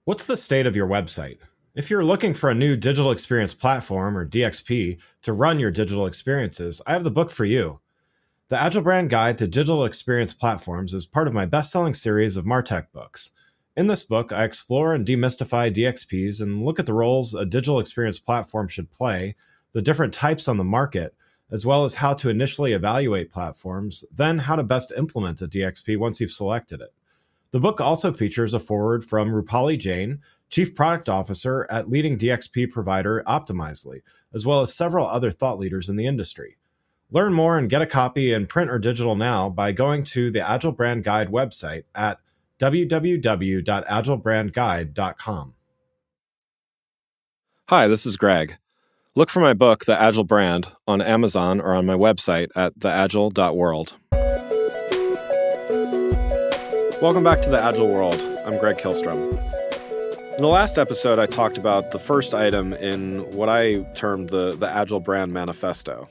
What's the state of your website? If you're looking for a new digital experience platform, or DXP, to run your digital experiences, I have the book for you. The Agile Brand Guide to Digital Experience Platforms is part of my best-selling series of MarTech books. In this book, I explore and demystify DXPs and look at the roles a digital experience platform should play, the different types on the market, as well as how to initially evaluate platforms, then how to best implement a DXP once you've selected it. The book also features a foreword from Rupali Jain, Chief Product Officer at leading DXP provider Optimizely, as well as several other thought leaders in the industry. Learn more and get a copy in print or digital now by going to the Agile Brand Guide website at www.agilebrandguide.com. Hi, this is Greg. Look for my book, The Agile Brand, on Amazon or on my website at theagile.world. Welcome back to the Agile World. I'm Greg Kihlstrom. In the last episode, I talked about the first item in what I termed the Agile Brand Manifesto.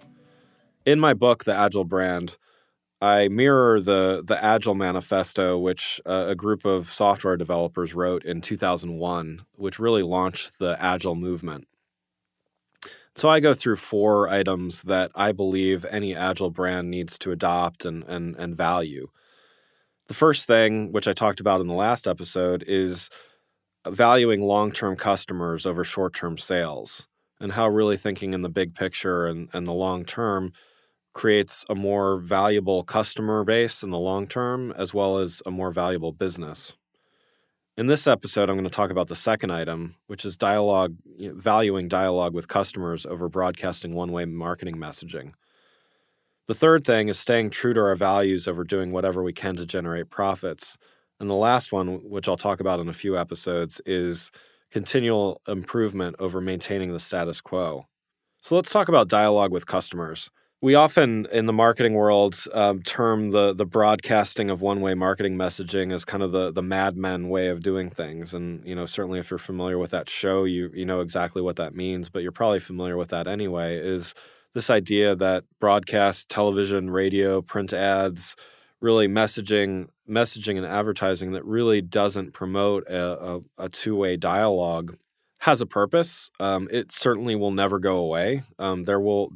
In my book, The Agile Brand, I mirror the Agile Manifesto, which a group of software developers wrote in 2001, which really launched the Agile movement. So I go through 4 items that I believe any Agile brand needs to adopt and value. The first thing, which I talked about in the last episode, is valuing long-term customers over short-term sales, and how really thinking in the big picture and the long term creates a more valuable customer base in the long term, as well as a more valuable business. In this episode, I'm going to talk about the second item, which is valuing dialogue with customers over broadcasting one-way marketing messaging. The third thing is staying true to our values over doing whatever we can to generate profits. And the last one, which I'll talk about in a few episodes, is continual improvement over maintaining the status quo. So let's talk about dialogue with customers. We often, in the marketing world, term the broadcasting of one-way marketing messaging as kind of the Mad Men way of doing things. And, certainly if you're familiar with that show, you know exactly what that means, but you're probably familiar with that anyway, is this idea that broadcast, television, radio, print ads, really messaging and advertising that really doesn't promote a two-way dialogue has a purpose. It certainly will never go away. There will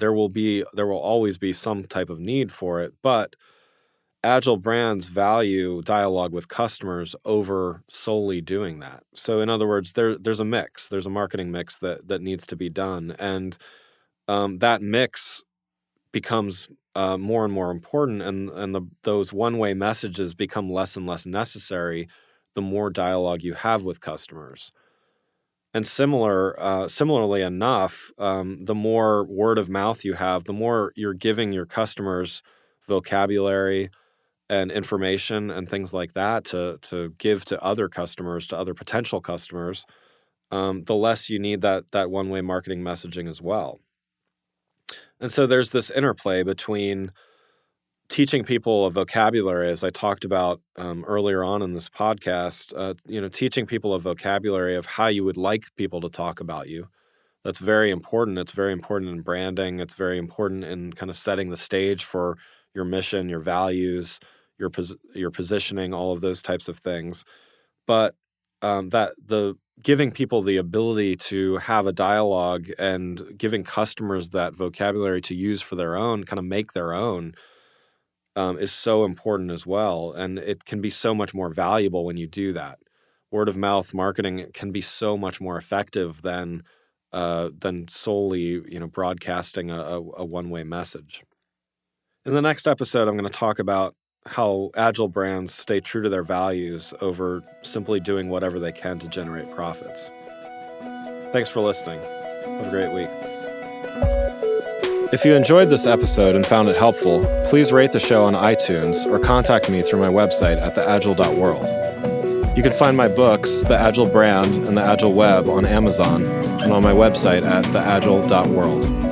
always be some type of need for it, but Agile brands value dialogue with customers over solely doing that. So in other words, there's a mix. There's a marketing mix that needs to be done, and that mix becomes more and more important, and those one-way messages become less and less necessary the more dialogue you have with customers. And similarly enough, the more word of mouth you have, the more you're giving your customers vocabulary and information and things like that to give to other customers, to other potential customers, the less you need that one-way marketing messaging as well. And so there's this interplay between teaching people a vocabulary, as I talked about earlier on in this podcast, teaching people a vocabulary of how you would like people to talk about you. That's very important. It's very important in branding. It's very important in kind of setting the stage for your mission, your values, your positioning, all of those types of things. But giving people the ability to have a dialogue and giving customers that vocabulary to use for their own, kind of make their own, is so important as well. And it can be so much more valuable when you do that. Word of mouth marketing can be so much more effective than solely, broadcasting a one-way message. In the next episode, I'm going to talk about how Agile brands stay true to their values over simply doing whatever they can to generate profits. Thanks for listening. Have a great week. If you enjoyed this episode and found it helpful, please rate the show on iTunes or contact me through my website at theagile.world. You can find my books, The Agile Brand and The Agile Web, on Amazon and on my website at theagile.world.